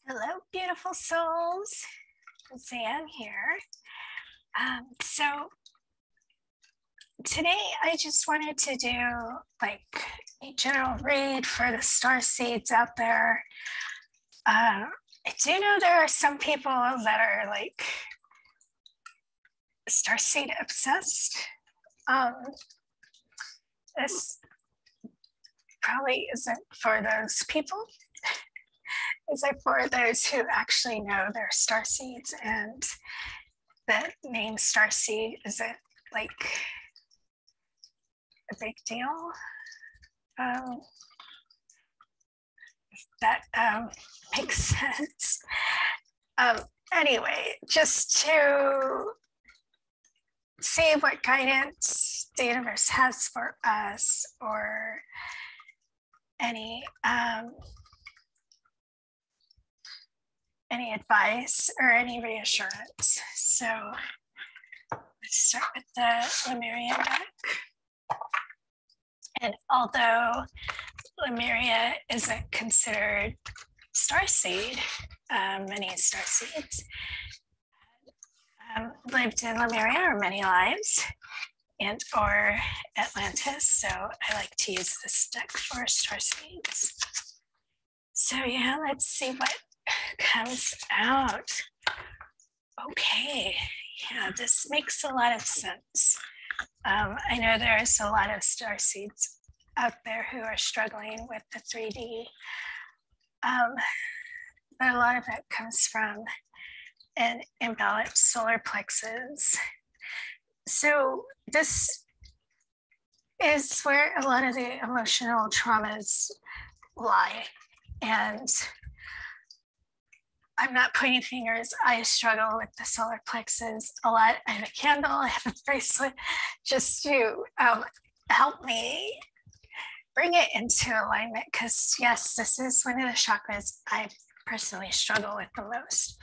Hello, beautiful souls. Zan here. So today I just wanted to do like a general read for the star seeds out there. I do know there are some people that are like star seed obsessed. This probably isn't for those people. Is it for those who actually know their star seeds, and the name star seed isn't like a big deal. If that makes sense. Anyway, just to see what guidance the universe has for us, or any advice or any reassurance. So let's start with the Lemuria deck. And although Lemuria isn't considered starseed, many starseeds lived in Lemuria or many lives, and or Atlantis. So I like to use this deck for starseeds. So yeah, let's see what comes out. Okay, yeah, this makes a lot of sense. I know there's a lot of starseeds out there who are struggling with the 3D, but a lot of it comes from an imbalanced solar plexus. So this is where a lot of the emotional traumas lie. And I'm not pointing fingers. I struggle with the solar plexus a lot. I have a candle, I have a bracelet just to help me bring it into alignment. Because yes, this is one of the chakras I personally struggle with the most,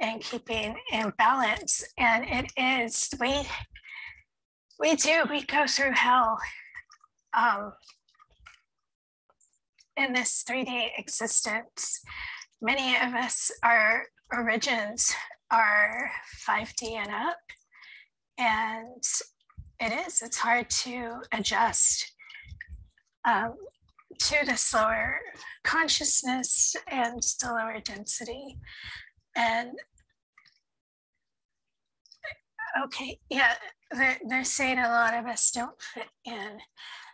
and keeping in balance. And it is, we go through hell in this 3D existence. Many of us, our origins are 5D and up, and it's hard to adjust to the slower consciousness and the lower density. And okay, yeah, they're saying a lot of us don't fit in.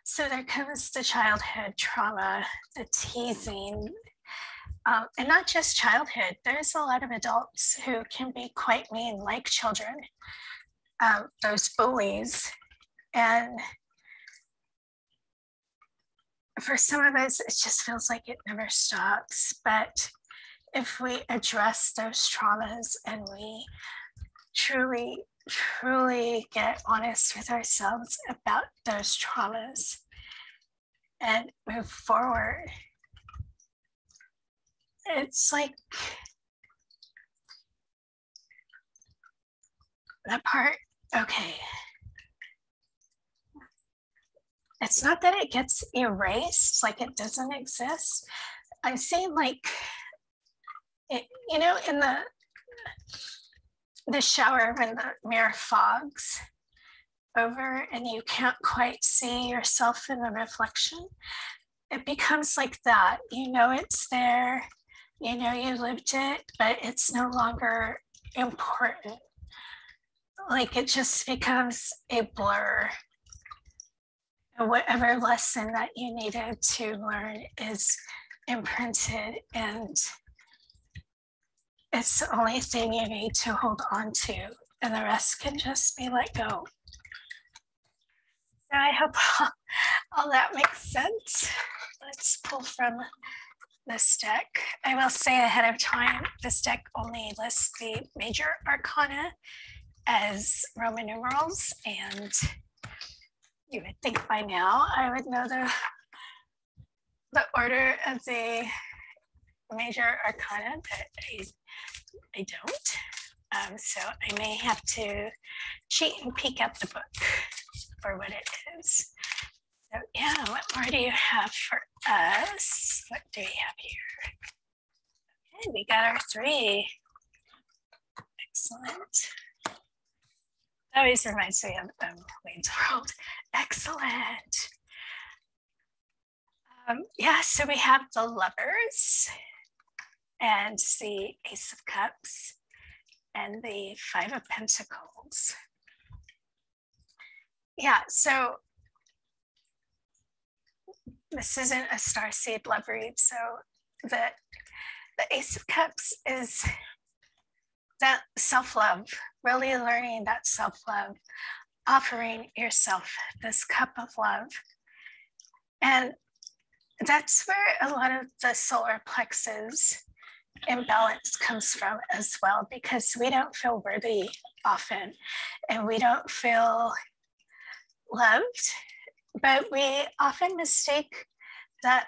So there comes the childhood trauma, the teasing, and not just childhood. There's a lot of adults who can be quite mean, like children, those bullies. And for some of us, it just feels like it never stops. But if we address those traumas and we truly get honest with ourselves about those traumas and move forward, it's like the part, okay, it's not that it gets erased, like it doesn't exist. I'm saying like, it, you know, in the shower when the mirror fogs over and you can't quite see yourself in the reflection, it becomes like that. You know it's there, you know you lived it, but it's no longer important. Like it just becomes a blur. And whatever lesson that you needed to learn is imprinted, and it's the only thing you need to hold on to, and the rest can just be let go. So I hope all that makes sense. Let's pull from this deck. I will say ahead of time, this deck only lists the major arcana as Roman numerals, and you would think by now I would know the order of the major arcana, but I don't. So I may have to cheat and peek at the book for what it is. So yeah, what more do you have for us? What do we have here? And we got our 3. Excellent. That always reminds me of Wayne's World. Excellent. Yeah, so we have the Lovers and the Ace of Cups and the 5 of Pentacles. Yeah, so this isn't a StarSeed love read. So the Ace of Cups is that self-love, really learning that self-love, offering yourself this cup of love. And that's where a lot of the solar plexus imbalance comes from as well, because we don't feel worthy often and we don't feel loved, but we often mistake that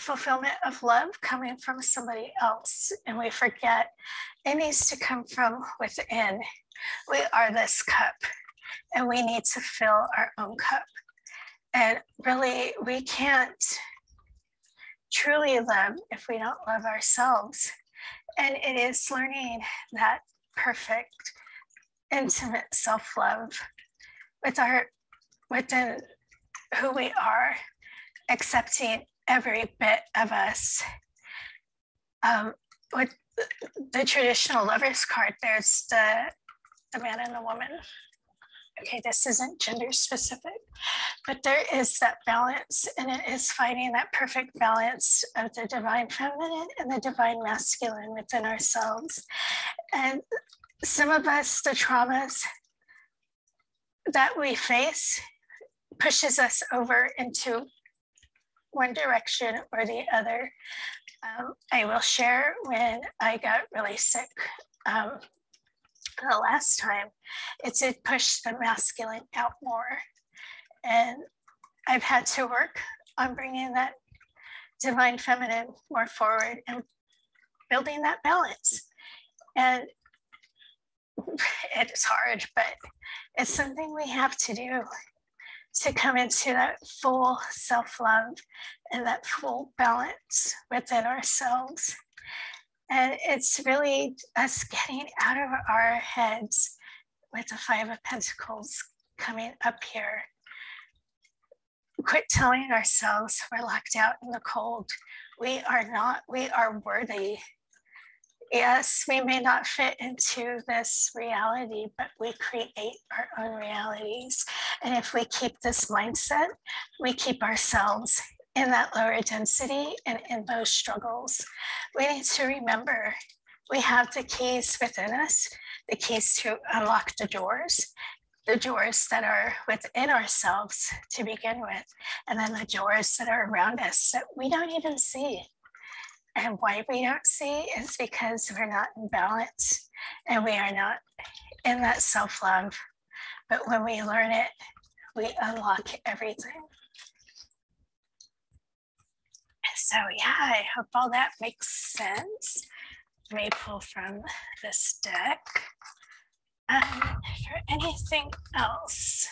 fulfillment of love coming from somebody else, and we forget it needs to come from within. We are this cup and we need to fill our own cup, and really we can't truly love if we don't love ourselves. And it is learning that perfect intimate self-love within who we are, accepting every bit of us. With the traditional Lovers card, there's the man and the woman. Okay, this isn't gender specific, but there is that balance, and it is finding that perfect balance of the divine feminine and the divine masculine within ourselves. And some of us, the traumas that we face pushes us over into one direction or the other. I will share when I got really sick the last time, it did push the masculine out more. And I've had to work on bringing that divine feminine more forward and building that balance. And it's hard, but it's something we have to do to come into that full self-love and that full balance within ourselves. And it's really us getting out of our heads with the 5 of Pentacles coming up here. Quit telling ourselves we're locked out in the cold. We are not, we are worthy. Yes, we may not fit into this reality, but we create our own realities. And if we keep this mindset, we keep ourselves in that lower density and in those struggles. We need to remember we have the keys within us, the keys to unlock the doors that are within ourselves to begin with, and then the doors that are around us that we don't even see. And why we don't see is because we're not in balance and we are not in that self-love. But when we learn it, we unlock everything. So yeah, I hope all that makes sense. Let me pull from this deck. For anything else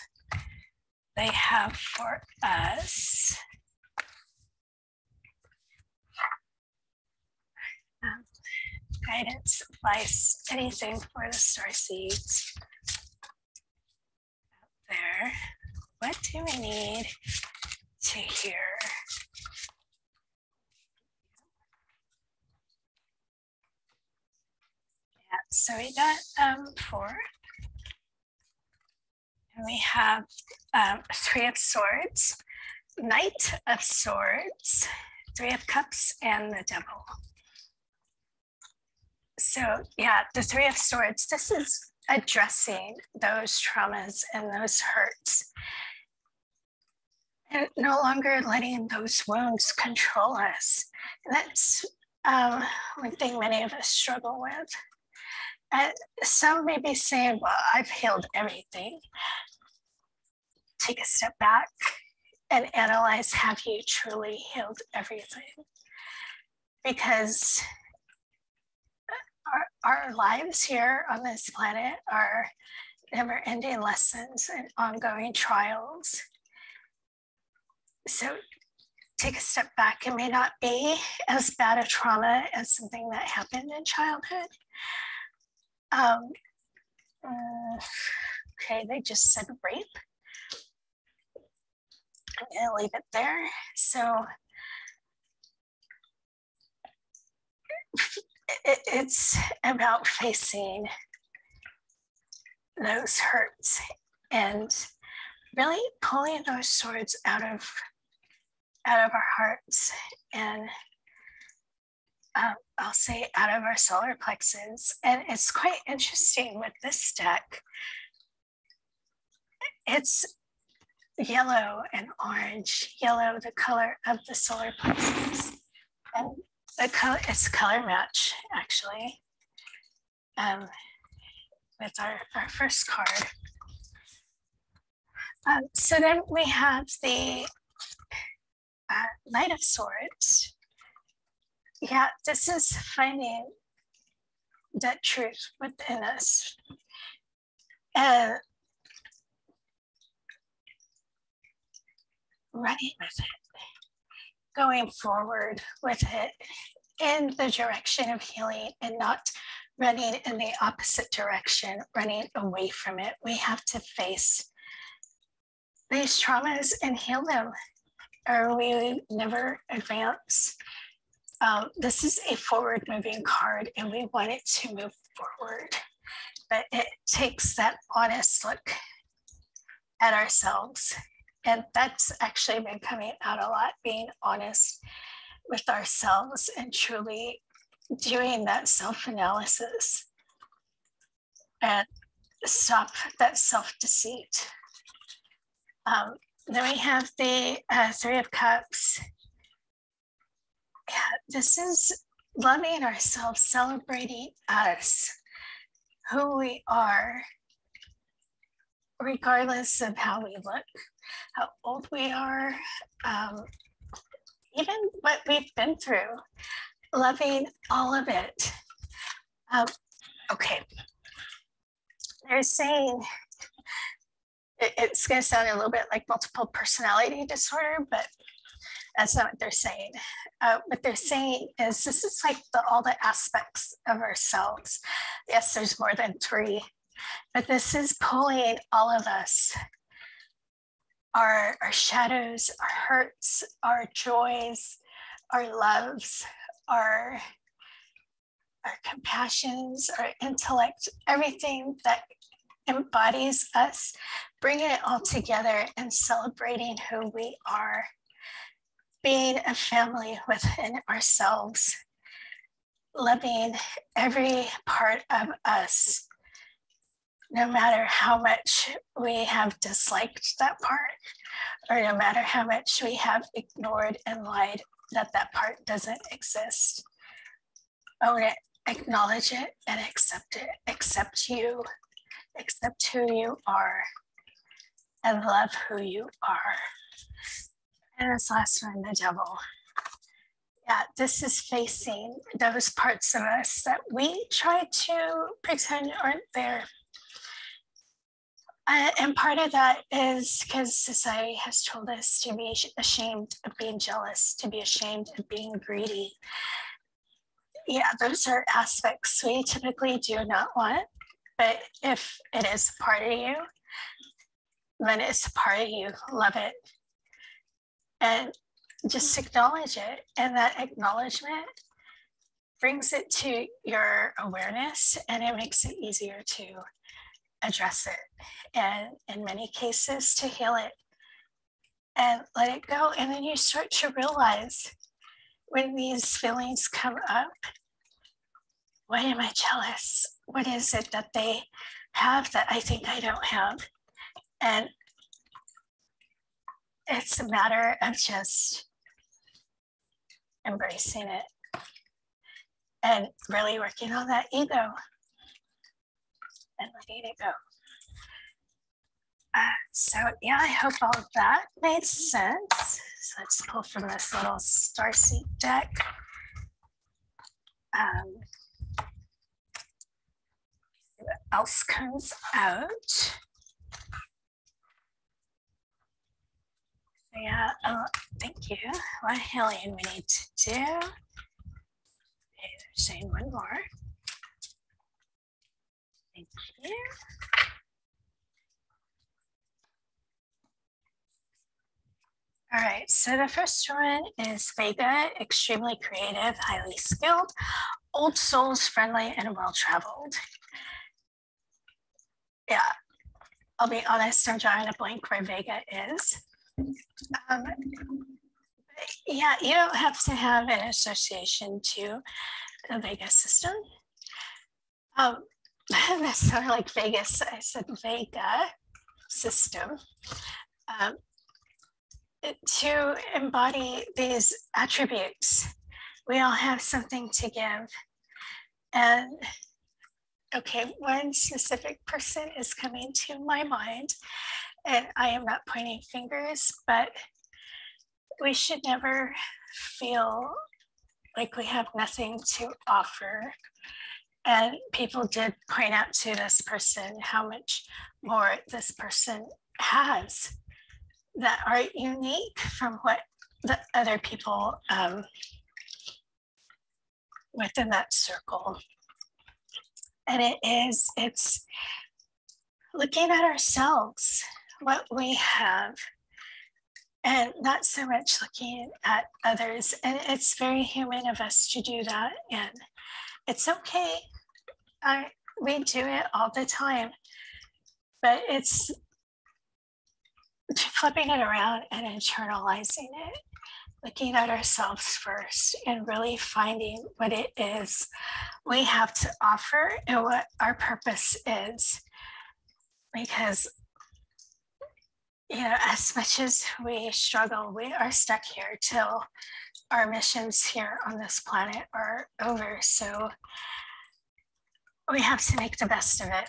they have for us. Guidance, advice, anything for the StarSeeds out there. What do we need to hear? Yeah, so we got 4. And we have 3 of Swords, Knight of Swords, 3 of Cups, and the Devil. So yeah, the 3 of Swords, this is addressing those traumas and those hurts and no longer letting those wounds control us. And that's one thing many of us struggle with. And some may be saying, well, I've healed everything. Take a step back and analyze, have you truly healed everything? Because our lives here on this planet are never-ending lessons and ongoing trials. So take a step back, it may not be as bad a trauma as something that happened in childhood. Okay, they just said rape. I'm gonna leave it there. So it's about facing those hurts and really pulling those swords out of our hearts, and I'll say out of our solar plexus. And it's quite interesting with this deck. It's yellow and orange. Yellow, the color of the solar plexus, and the color, it's color match actually, with our first card. So then we have the Knight of Swords. Yeah, this is finding that truth within us. And running with it, going forward with it in the direction of healing, and not running in the opposite direction, running away from it. We have to face these traumas and heal them, or we never advance. This is a forward moving card, and we want it to move forward, but it takes that honest look at ourselves. And that's actually been coming out a lot, being honest with ourselves and truly doing that self-analysis and stop that self-deceit. Then we have the Three of Cups. Yeah, this is loving ourselves, celebrating us, who we are, regardless of how we look, how old we are, even what we've been through, loving all of it. Okay, they're saying, it's going to sound a little bit like multiple personality disorder, but that's not what they're saying. What they're saying is this is like all the aspects of ourselves. Yes, there's more than three, but this is pulling all of us, our shadows, our hurts, our joys, our loves, our compassions, our intellect, everything that embodies us, bringing it all together and celebrating who we are, being a family within ourselves, loving every part of us, no matter how much we have disliked that part, or no matter how much we have ignored and lied that that part doesn't exist. Own it, acknowledge it, and accept it. Accept you, accept who you are, and love who you are. And this last one, the Devil. Yeah, this is facing those parts of us that we try to pretend aren't there. And part of that is because society has told us to be ashamed of being jealous, to be ashamed of being greedy. Yeah, those are aspects we typically do not want, but if it is a part of you, then it's a part of you. Love it. And just acknowledge it. And that acknowledgement brings it to your awareness, and it makes it easier to address it. And in many cases, to heal it and let it go. And then you start to realize when these feelings come up, why am I jealous? What is it that they have that I think I don't have? And it's a matter of just embracing it and really working on that ego and letting it go. So yeah, I hope all of that made sense. So let's pull from this little StarSeed deck. What else comes out? Yeah, thank you. What healing we need to do? Okay, they're saying one more. Thank you. All right, so the first one is Vega, extremely creative, highly skilled, old souls, friendly, and well-traveled. Yeah, I'll be honest, I'm drawing a blank where Vega is. Yeah, you don't have to have an association to the Vega system. That's sort of like Vegas. I said Vega system. To embody these attributes, we all have something to give. And okay, one specific person is coming to my mind, and I am not pointing fingers, but we should never feel like we have nothing to offer. And people did point out to this person how much more this person has that are unique from what the other people within that circle. And it's looking at ourselves, what we have, and not so much looking at others. And it's very human of us to do that. And it's okay. We do it all the time, but it's flipping it around and internalizing it, looking at ourselves first and really finding what it is we have to offer and what our purpose is. Because, you know, as much as we struggle, we are stuck here till our missions here on this planet are over. So we have to make the best of it,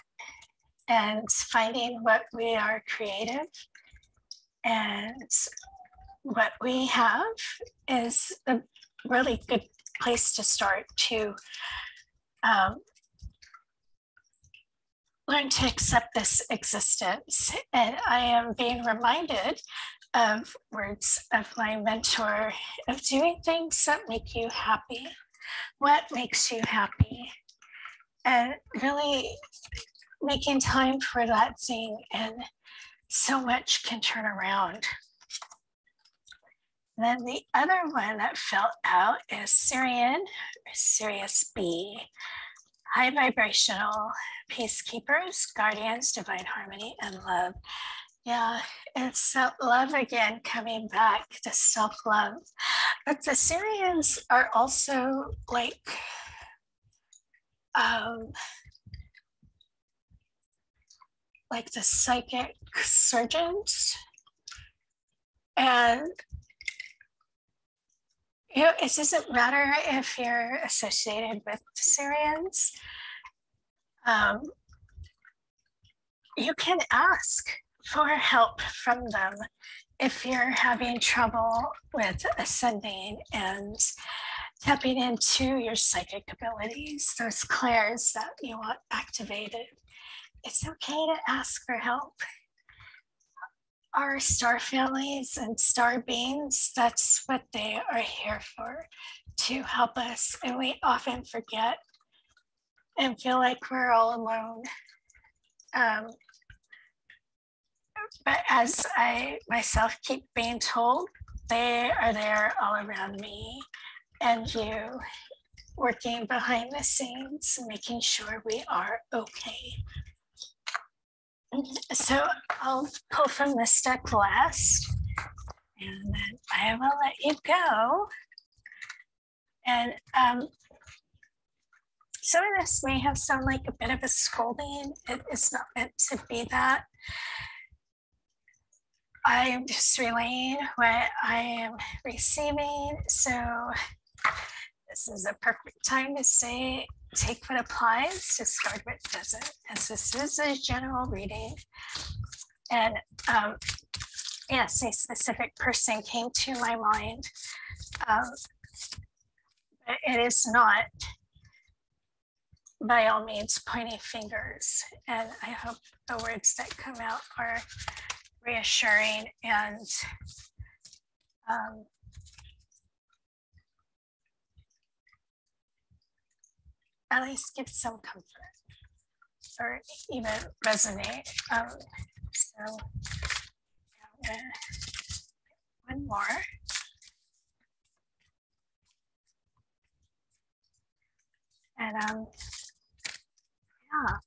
and finding what we are creative and what we have is a really good place to start to learn to accept this existence. And I am being reminded of words of my mentor of doing things that make you happy. What makes you happy? And really making time for that thing, and so much can turn around. And then the other one that fell out is Syrian, or Sirius B. High vibrational peacekeepers, guardians, divine harmony, and love. Yeah, it's love again coming back to self-love. But the Syrians are also like the psychic surgeons. And you know, it doesn't matter if you're associated with the Syrians. You can ask for help from them if you're having trouble with ascending and tapping into your psychic abilities, those clairs that you want activated. It's okay to ask for help. Our star families and star beings, that's what they are here for, to help us. And we often forget and feel like we're all alone. But as I myself keep being told, they are there all around me and you, working behind the scenes, making sure we are okay. So I'll pull from this deck last, and then I will let you go. And some of this may have sound like a bit of a scolding. It is not meant to be that. I am just relaying what I am receiving. So this is a perfect time to say, take what applies, discard what doesn't, as this is a general reading. And yes, a specific person came to my mind, but it is not by all means pointing fingers. And I hope the words that come out are reassuring and At least give some comfort or even resonate. So one more. And yeah.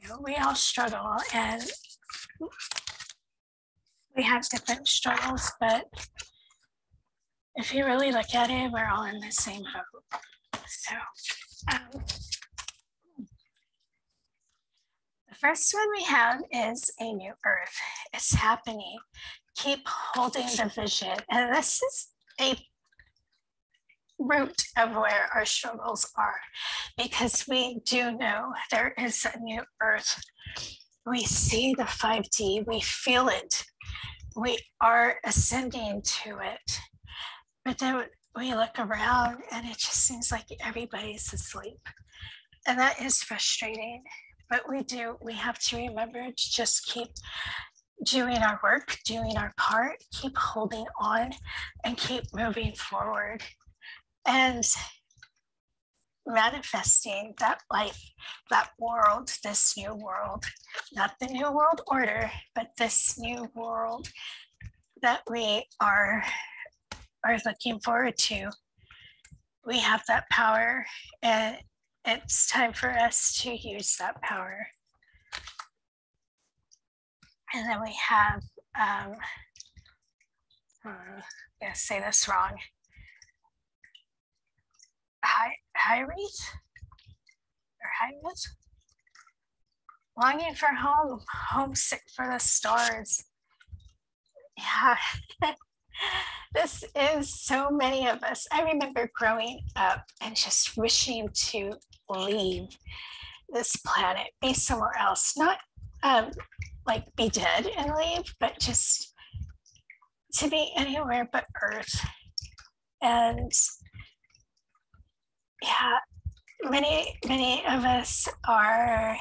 You know, we all struggle and we have different struggles, but if you really look at it, we're all in the same boat. So the first one we have is a new earth. It's happening. Keep holding the vision. And this is a root of where our struggles are, because we do know there is a new earth. We see the 5D, we feel it, we are ascending to it, but then we look around and it just seems like everybody's asleep, and that is frustrating. But we have to remember to just keep doing our work, doing our part, keep holding on and keep moving forward and manifesting that life, that world, this new world, not the new world order, but this new world that we are looking forward to. We have that power, and it's time for us to use that power. And then we have, I'm gonna say this wrong, Hyres or Hyres, longing for home, homesick for the stars. Yeah, this is so many of us. I remember growing up and just wishing to leave this planet, be somewhere else, not like be dead and leave, but just to be anywhere but Earth. And yeah, many of us are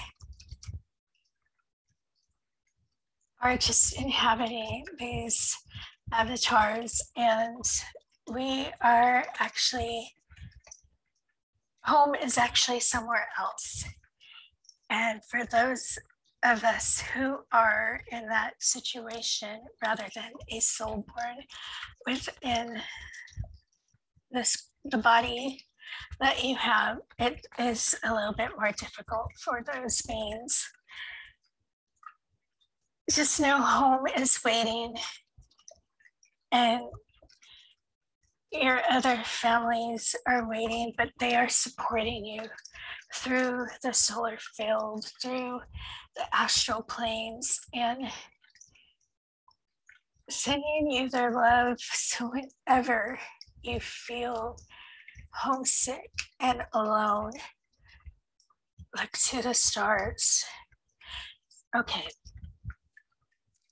just inhabiting these avatars, and we are actually, home is actually somewhere else. And for those of us who are in that situation, rather than a soul born within the body that you have, it is a little bit more difficult for those beings. Just know home is waiting, and your other families are waiting, but they are supporting you through the solar field, through the astral planes, and sending you their love. So whenever you feel homesick and alone, look to the stars. Okay,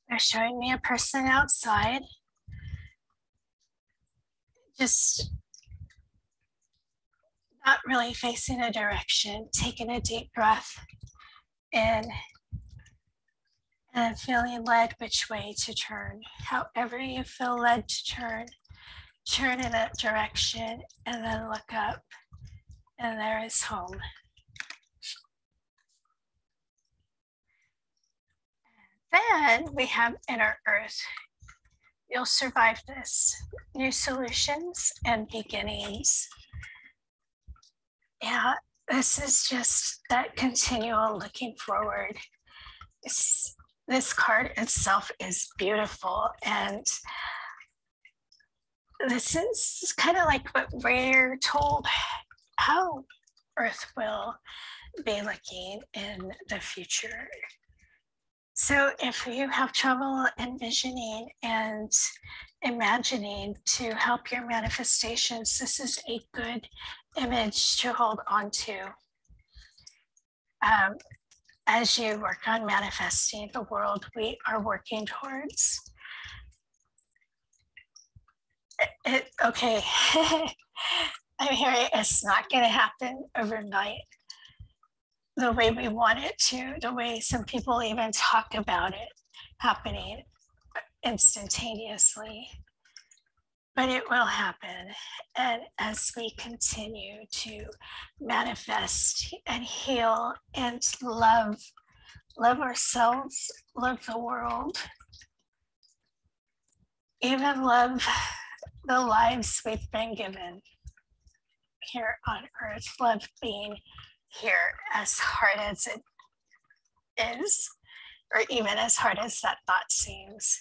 they're showing me a person outside, just not really facing a direction, taking a deep breath in and feeling led which way to turn. However you feel led to turn in that direction, and then look up, and there is home. Then we have inner earth. You'll survive this. New solutions and beginnings. Yeah, this is just that continual looking forward. This card itself is beautiful, and this is kind of like what we're told how Earth will be looking in the future. So if you have trouble envisioning and imagining to help your manifestations, this is a good image to hold on to as you work on manifesting the world we are working towards. Okay, I'm hearing it's not going to happen overnight the way we want it to, the way some people even talk about it. happening instantaneously, but it will happen. And as we continue to manifest and heal and love ourselves, love the world, even love the lives we've been given here on earth, love being here as hard as it is, or even as hard as that thought seems,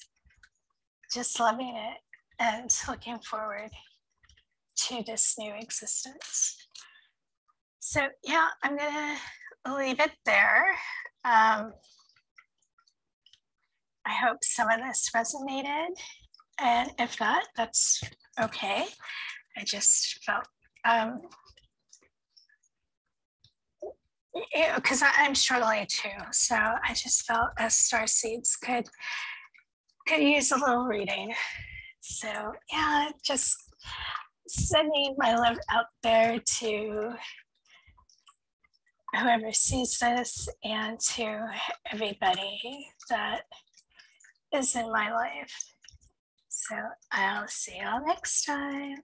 just loving it and looking forward to this new existence. So yeah, I'm gonna leave it there. I hope some of this resonated, and if not, that's okay. I just felt, because I'm struggling too, so I just felt as StarSeeds could use a little reading. So yeah, just sending my love out there to whoever sees this and to everybody that is in my life. So I'll see y'all next time.